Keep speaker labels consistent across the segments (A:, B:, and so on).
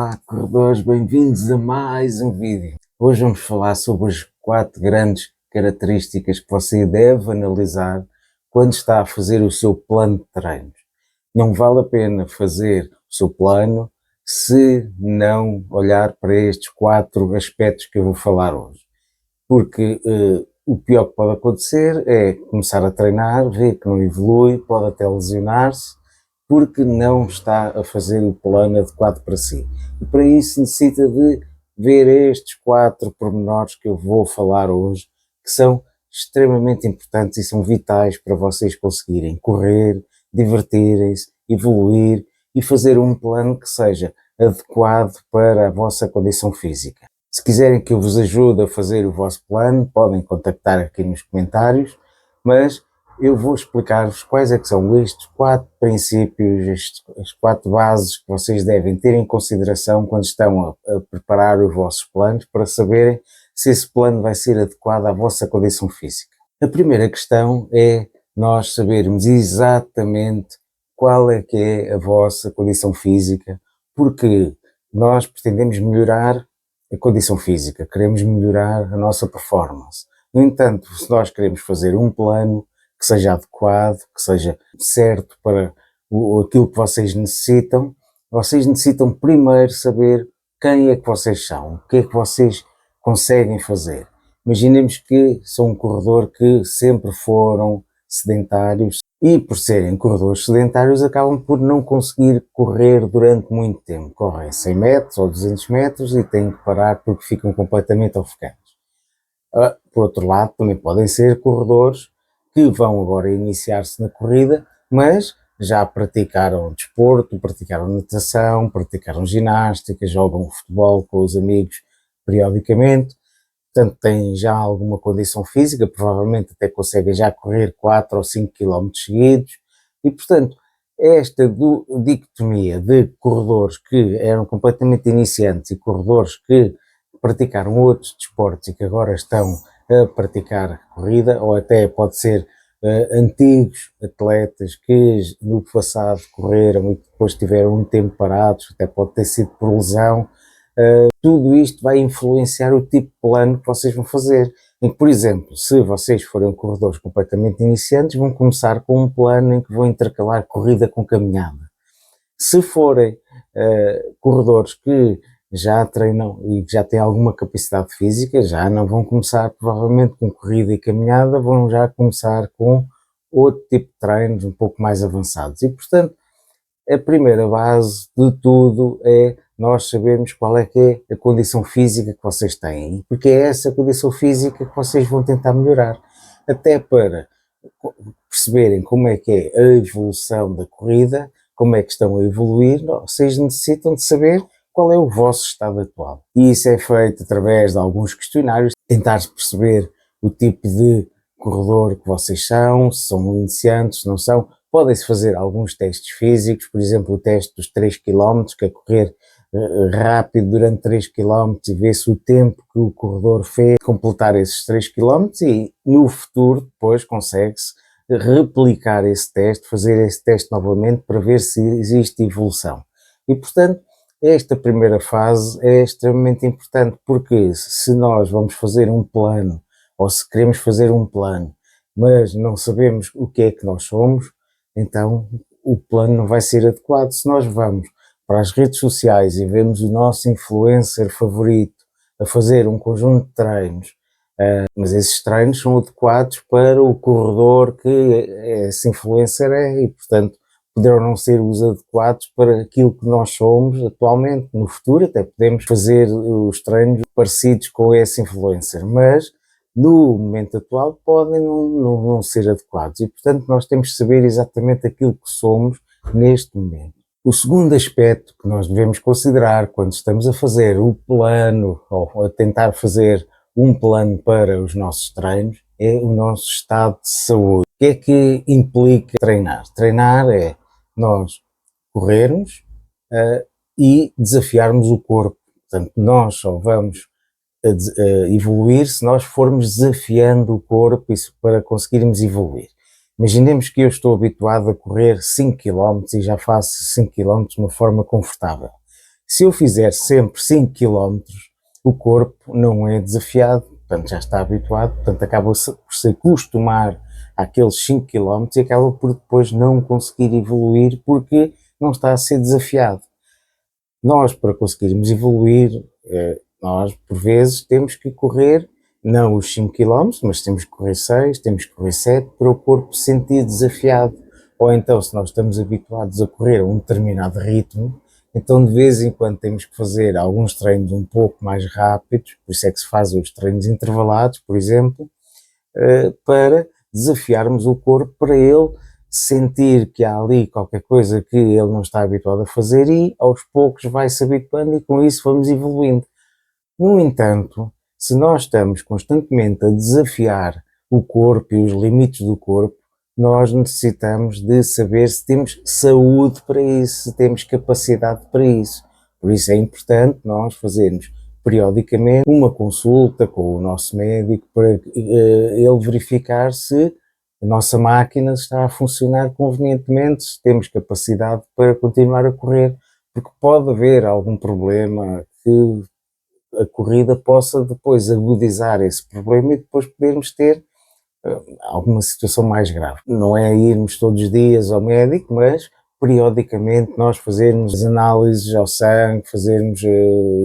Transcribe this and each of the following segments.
A: Olá, corredores, bem-vindos a mais um vídeo. Hoje vamos falar sobre as 4 grandes características que você deve analisar quando está a fazer o seu plano de treinos. Não vale a pena fazer o seu plano se não olhar para estes 4 aspectos que eu vou falar hoje. Porque o pior que pode acontecer é começar a treinar, ver que não evolui, pode até lesionar-se, porque não está a fazer o plano adequado para si. E para isso necessita de ver estes 4 pormenores que eu vou falar hoje, que são extremamente importantes e são vitais para vocês conseguirem correr, divertirem-se, evoluir e fazer um plano que seja adequado para a vossa condição física. Se quiserem que eu vos ajude a fazer o vosso plano, podem contactar aqui nos comentários, mas eu vou explicar-vos quais é que são estes 4 princípios, as 4 bases que vocês devem ter em consideração quando estão a preparar os vossos planos para saberem se esse plano vai ser adequado à vossa condição física. A primeira questão é nós sabermos exatamente qual é que é a vossa condição física, porque nós pretendemos melhorar a condição física, queremos melhorar a nossa performance. No entanto, se nós queremos fazer um plano que seja adequado, que seja certo para aquilo que vocês necessitam primeiro saber quem é que vocês são, o que é que vocês conseguem fazer. Imaginemos que são um corredor que sempre foram sedentários e, por serem corredores sedentários, acabam por não conseguir correr durante muito tempo. Correm 100 metros ou 200 metros e têm que parar porque ficam completamente ofegantes. Por outro lado, também podem ser corredores que vão agora iniciar-se na corrida, mas já praticaram desporto, praticaram natação, praticaram ginástica, jogam futebol com os amigos periodicamente, portanto têm já alguma condição física, provavelmente até conseguem já correr 4 ou 5 km seguidos, e portanto esta dicotomia de corredores que eram completamente iniciantes e corredores que praticaram outros desportos e que agora estão a praticar corrida, ou até pode ser antigos atletas que no passado correram e que depois tiveram um tempo parados, até pode ter sido por lesão, tudo isto vai influenciar o tipo de plano que vocês vão fazer. Em que, por exemplo, se vocês forem corredores completamente iniciantes, vão começar com um plano em que vão intercalar corrida com caminhada. Se forem corredores que já treinam e já têm alguma capacidade física, já não vão começar provavelmente com corrida e caminhada, vão já começar com outro tipo de treinos um pouco mais avançados. E, portanto, a primeira base de tudo é nós sabermos qual é que é a condição física que vocês têm, porque é essa condição física que vocês vão tentar melhorar, até para perceberem como é que é a evolução da corrida, como é que estão a evoluir, vocês necessitam de saber qual é o vosso estado atual. E isso é feito através de alguns questionários, tentar perceber o tipo de corredor que vocês são, se são iniciantes, se não são. Podem-se fazer alguns testes físicos, por exemplo, o teste dos 3 km, que é correr rápido durante 3 km e ver se o tempo que o corredor fez completar esses 3 km e no futuro depois consegue-se replicar esse teste, fazer esse teste novamente para ver se existe evolução. E, portanto, esta primeira fase é extremamente importante, porque se nós vamos fazer um plano, ou se queremos fazer um plano, mas não sabemos o que é que nós somos, então o plano não vai ser adequado. Se nós vamos para as redes sociais e vemos o nosso influencer favorito a fazer um conjunto de treinos, mas esses treinos são adequados para o corredor que esse influencer é e, portanto, poderão não ser os adequados para aquilo que nós somos atualmente. No futuro até podemos fazer os treinos parecidos com esse influencer, mas no momento atual podem não ser adequados e, portanto, nós temos que saber exatamente aquilo que somos neste momento. O segundo aspecto que nós devemos considerar quando estamos a fazer o plano ou a tentar fazer um plano para os nossos treinos é o nosso estado de saúde. O que é que implica treinar? Treinar é nós corrermos e desafiarmos o corpo. Portanto, nós só vamos evoluir se nós formos desafiando o corpo para conseguirmos evoluir. Imaginemos que eu estou habituado a correr 5 km e já faço 5 km de uma forma confortável. Se eu fizer sempre 5 quilómetros, o corpo não é desafiado, portanto já está habituado, portanto acaba por se acostumar àqueles 5 quilómetros e acaba por depois não conseguir evoluir porque não está a ser desafiado. Nós, para conseguirmos evoluir, nós por vezes temos que correr não os 5 quilómetros, mas temos que correr 6, temos que correr 7 para o corpo se sentir desafiado. Ou então, se nós estamos habituados a correr a um determinado ritmo, então de vez em quando temos que fazer alguns treinos um pouco mais rápidos, por isso é que se fazem os treinos intervalados, por exemplo, para desafiarmos o corpo, para ele sentir que há ali qualquer coisa que ele não está habituado a fazer e aos poucos vai se habituando e com isso vamos evoluindo. No entanto, se nós estamos constantemente a desafiar o corpo e os limites do corpo, nós necessitamos de saber se temos saúde para isso, se temos capacidade para isso. Por isso é importante nós fazermos periodicamente uma consulta com o nosso médico para ele verificar se a nossa máquina está a funcionar convenientemente, se temos capacidade para continuar a correr, porque pode haver algum problema que a corrida possa depois agudizar esse problema e depois podermos ter alguma situação mais grave. Não é irmos todos os dias ao médico, mas periodicamente nós fazermos análises ao sangue, fazermos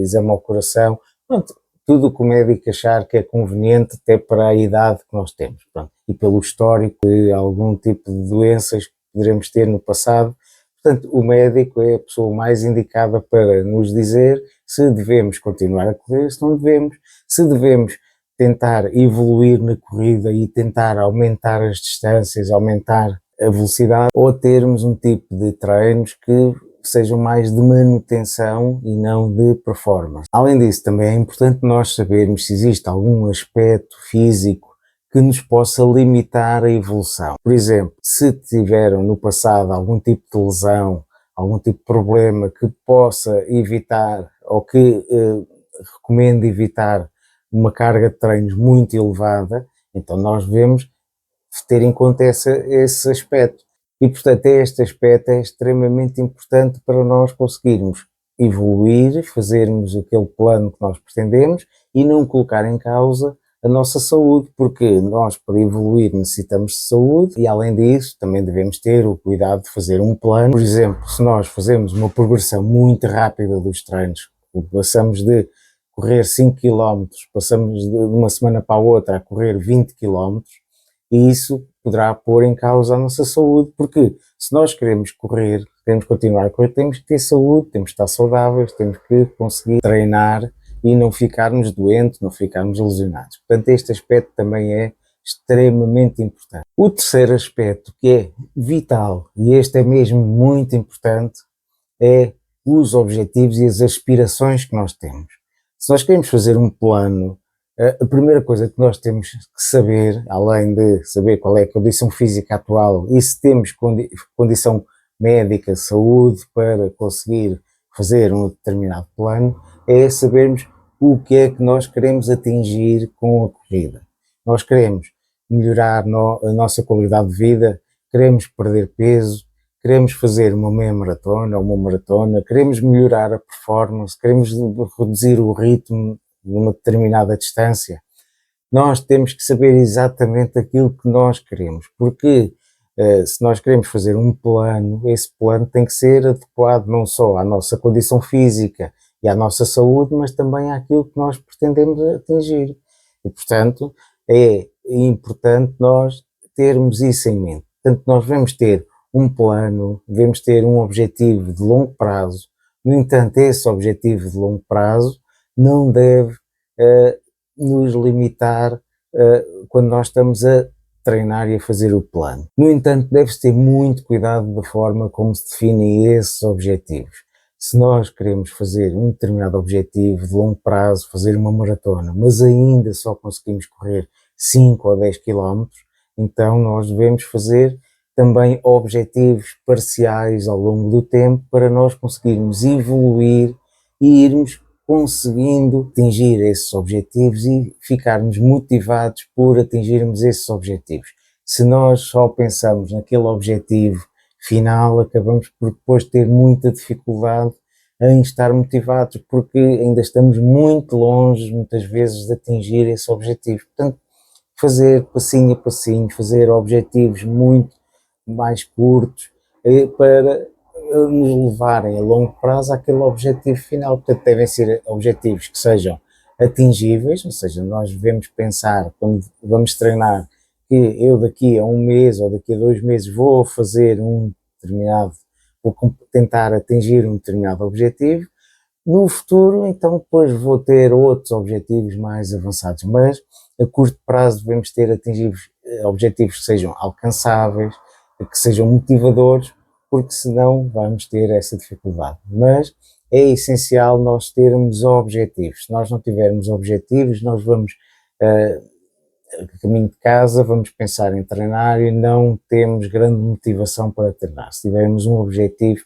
A: exame ao coração, pronto, tudo o que o médico achar que é conveniente até para a idade que nós temos, pronto, e pelo histórico de algum tipo de doenças que poderemos ter no passado. Portanto, o médico é a pessoa mais indicada para nos dizer se devemos continuar a correr, se não devemos, se devemos tentar evoluir na corrida e tentar aumentar as distâncias, aumentar a velocidade, ou termos um tipo de treinos que sejam mais de manutenção e não de performance. Além disso, também é importante nós sabermos se existe algum aspecto físico que nos possa limitar a evolução. Por exemplo, se tiveram no passado algum tipo de lesão, algum tipo de problema que possa evitar ou que recomende evitar uma carga de treinos muito elevada, então nós devemos ter em conta esse aspecto. E, portanto, este aspecto é extremamente importante para nós conseguirmos evoluir, fazermos aquele plano que nós pretendemos e não colocar em causa a nossa saúde, porque nós, para evoluir, necessitamos de saúde e, além disso, também devemos ter o cuidado de fazer um plano. Por exemplo, se nós fazemos uma progressão muito rápida dos treinos, passamos de correr 5 km, passamos de uma semana para a outra a correr 20 km, e isso poderá pôr em causa a nossa saúde, porque se nós queremos correr, queremos continuar a correr, temos que ter saúde, temos que estar saudáveis, temos que conseguir treinar e não ficarmos doentes, não ficarmos lesionados. Portanto, este aspecto também é extremamente importante. O terceiro aspecto que é vital, e este é mesmo muito importante, é os objetivos e as aspirações que nós temos. Se nós queremos fazer um plano, a primeira coisa que nós temos que saber, além de saber qual é a condição física atual e se temos condição médica, saúde, para conseguir fazer um determinado plano, é sabermos o que é que nós queremos atingir com a corrida. Nós queremos melhorar a nossa qualidade de vida, queremos perder peso, queremos fazer uma meia maratona ou uma maratona, queremos melhorar a performance, queremos reduzir o ritmo numa determinada distância. Nós temos que saber exatamente aquilo que nós queremos, porque se nós queremos fazer um plano, esse plano tem que ser adequado não só à nossa condição física e à nossa saúde, mas também àquilo que nós pretendemos atingir. E, portanto, é importante nós termos isso em mente. Portanto, nós devemos ter um plano, devemos ter um objetivo de longo prazo. No entanto, esse objetivo de longo prazo não deve nos limitar quando nós estamos a treinar e a fazer o plano. No entanto, deve-se ter muito cuidado da forma como se definem esses objetivos. Se nós queremos fazer um determinado objetivo de longo prazo, fazer uma maratona, mas ainda só conseguimos correr 5 ou 10 km, então nós devemos fazer também objetivos parciais ao longo do tempo para nós conseguirmos evoluir e irmos conseguindo atingir esses objetivos e ficarmos motivados por atingirmos esses objetivos. Se nós só pensamos naquele objetivo final, acabamos por depois ter muita dificuldade em estar motivados, porque ainda estamos muito longe, muitas vezes, de atingir esse objetivo. Portanto, fazer passinho a passinho, fazer objetivos muito mais curtos, para nos levarem a longo prazo àquele objetivo final. Portanto, devem ser objetivos que sejam atingíveis, ou seja, nós devemos pensar, quando vamos treinar, que eu daqui a um mês ou daqui a 2 meses vou fazer um determinado, vou tentar atingir um determinado objetivo. No futuro, então, depois vou ter outros objetivos mais avançados, mas a curto prazo devemos ter objetivos que sejam alcançáveis, que sejam motivadores, porque senão vamos ter essa dificuldade. Mas é essencial nós termos objetivos. Se nós não tivermos objetivos, nós vamos, a caminho de casa, vamos pensar em treinar e não temos grande motivação para treinar. Se tivermos um objetivo,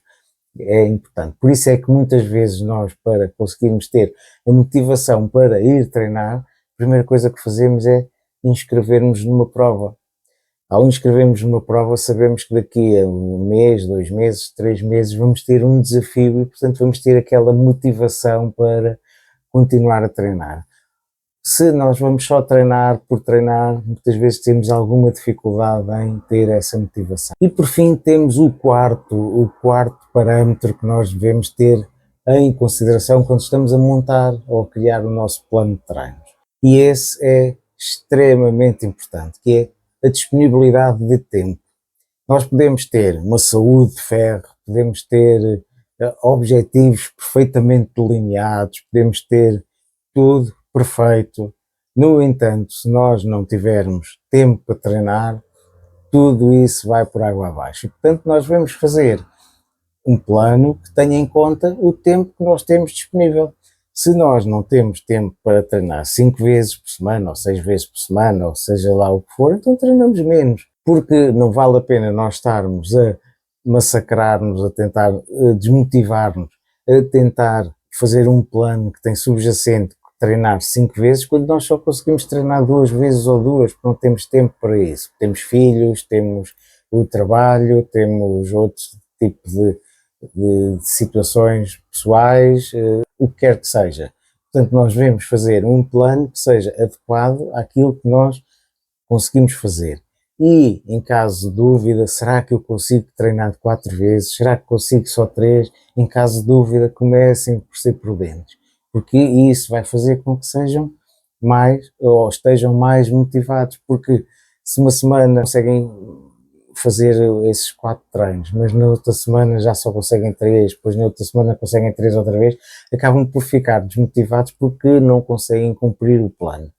A: é importante. Por isso é que muitas vezes nós, para conseguirmos ter a motivação para ir treinar, a primeira coisa que fazemos é inscrevermos numa prova. Ao inscrevermos numa prova, sabemos que daqui a um mês, 2 meses, 3 meses, vamos ter um desafio e, portanto, vamos ter aquela motivação para continuar a treinar. Se nós vamos só treinar por treinar, muitas vezes temos alguma dificuldade em ter essa motivação. E por fim temos o quarto parâmetro que nós devemos ter em consideração quando estamos a montar ou a criar o nosso plano de treinos. E esse é extremamente importante, que é a disponibilidade de tempo. Nós podemos ter uma saúde de ferro, podemos ter objetivos perfeitamente delineados, podemos ter tudo perfeito. No entanto, se nós não tivermos tempo para treinar, tudo isso vai por água abaixo. E, portanto, nós vamos fazer um plano que tenha em conta o tempo que nós temos disponível. Se nós não temos tempo para treinar 5 vezes por semana, ou 6 vezes por semana, ou seja lá o que for, então treinamos menos. Porque não vale a pena nós estarmos a massacrar-nos, a tentar desmotivar-nos, a tentar fazer um plano que tem subjacente treinar 5 vezes, quando nós só conseguimos treinar 2 vezes ou 2, porque não temos tempo para isso. Temos filhos, temos o trabalho, temos outros tipos de situações pessoais, o que quer que seja. Portanto, nós devemos fazer um plano que seja adequado àquilo que nós conseguimos fazer. E, em caso de dúvida, será que eu consigo treinar 4 vezes? Será que consigo só 3? Em caso de dúvida, comecem por ser prudentes, porque isso vai fazer com que sejam mais, ou estejam mais motivados, porque se uma semana conseguem fazer esses 4 treinos, mas na outra semana já só conseguem 3, depois na outra semana conseguem 3 outra vez, acabam por ficar desmotivados porque não conseguem cumprir o plano.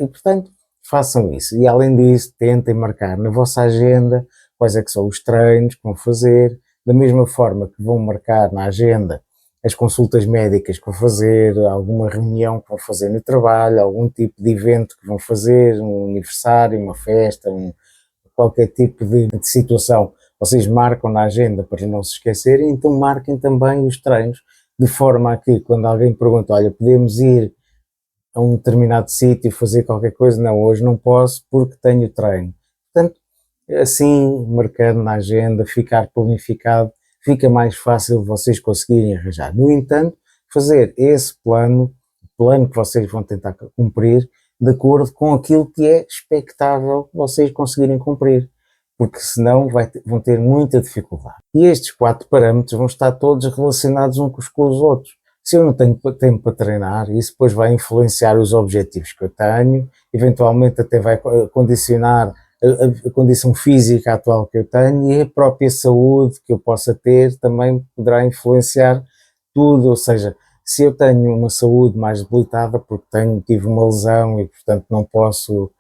A: E, portanto, façam isso. E, além disso, tentem marcar na vossa agenda quais é que são os treinos que vão fazer, da mesma forma que vão marcar na agenda as consultas médicas que vão fazer, alguma reunião que vão fazer no trabalho, algum tipo de evento que vão fazer, um aniversário, uma festa, qualquer tipo de situação. Vocês marcam na agenda para não se esquecerem, então marquem também os treinos, de forma a que, quando alguém pergunta, olha, podemos ir a um determinado sítio fazer qualquer coisa, não, hoje não posso porque tenho treino. Portanto, assim, marcando na agenda, ficar planificado, fica mais fácil vocês conseguirem arranjar. No entanto, fazer esse plano, o plano que vocês vão tentar cumprir, de acordo com aquilo que é expectável vocês conseguirem cumprir, porque senão vão ter muita dificuldade. E estes 4 parâmetros vão estar todos relacionados uns com os outros. Se eu não tenho tempo para treinar, isso depois vai influenciar os objetivos que eu tenho, eventualmente até vai condicionar a condição física atual que eu tenho, e a própria saúde que eu possa ter também poderá influenciar tudo. Ou seja, se eu tenho uma saúde mais debilitada porque tive uma lesão e, portanto, não posso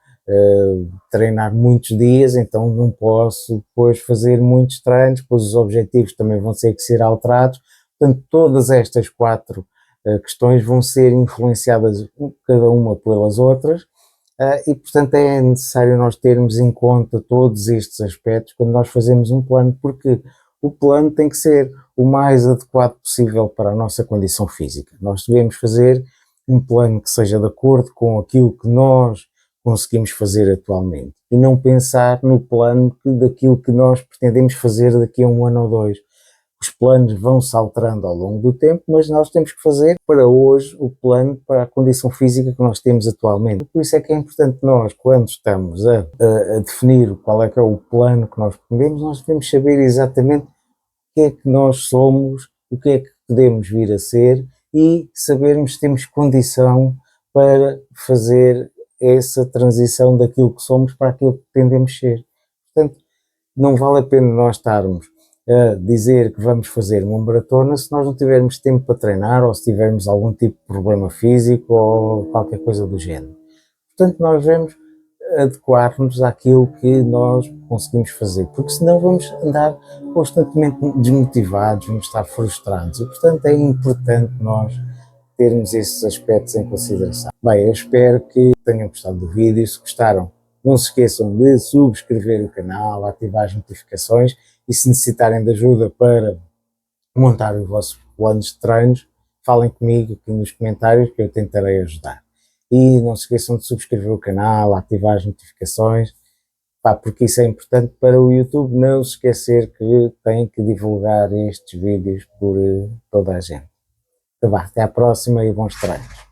A: treinar muitos dias, então não posso depois fazer muitos treinos, pois os objetivos também vão ter que ser alterados. Portanto, todas estas 4 questões vão ser influenciadas cada uma pelas outras, e, portanto, é necessário nós termos em conta todos estes aspectos quando nós fazemos um plano, porque o plano tem que ser o mais adequado possível para a nossa condição física. Nós devemos fazer um plano que seja de acordo com aquilo que nós conseguimos fazer atualmente, e não pensar no plano daquilo que nós pretendemos fazer daqui a 1 ano ou 2. Os planos vão-se alterando ao longo do tempo, mas nós temos que fazer para hoje o plano para a condição física que nós temos atualmente. Por isso é que é importante nós, quando estamos a definir qual é que é o plano que nós pretendemos, nós devemos saber exatamente o que é que nós somos, o que é que podemos vir a ser e sabermos se temos condição para fazer essa transição daquilo que somos para aquilo que pretendemos ser. Portanto, não vale a pena nós estarmos a dizer que vamos fazer uma maratona se nós não tivermos tempo para treinar ou se tivermos algum tipo de problema físico ou qualquer coisa do género. Portanto, nós devemos adequar-nos àquilo que nós conseguimos fazer, porque senão vamos andar constantemente desmotivados, vamos estar frustrados e, portanto, é importante nós termos esses aspectos em consideração. Bem, eu espero que tenham gostado do vídeo. Se gostaram, não se esqueçam de subscrever o canal, ativar as notificações e se necessitarem de ajuda para montar os vossos planos de treinos, falem comigo aqui nos comentários que eu tentarei ajudar. E não se esqueçam de subscrever o canal, ativar as notificações, porque isso é importante para o YouTube não se esquecer que tem que divulgar estes vídeos por toda a gente. Então vá, até à próxima e bons treinos.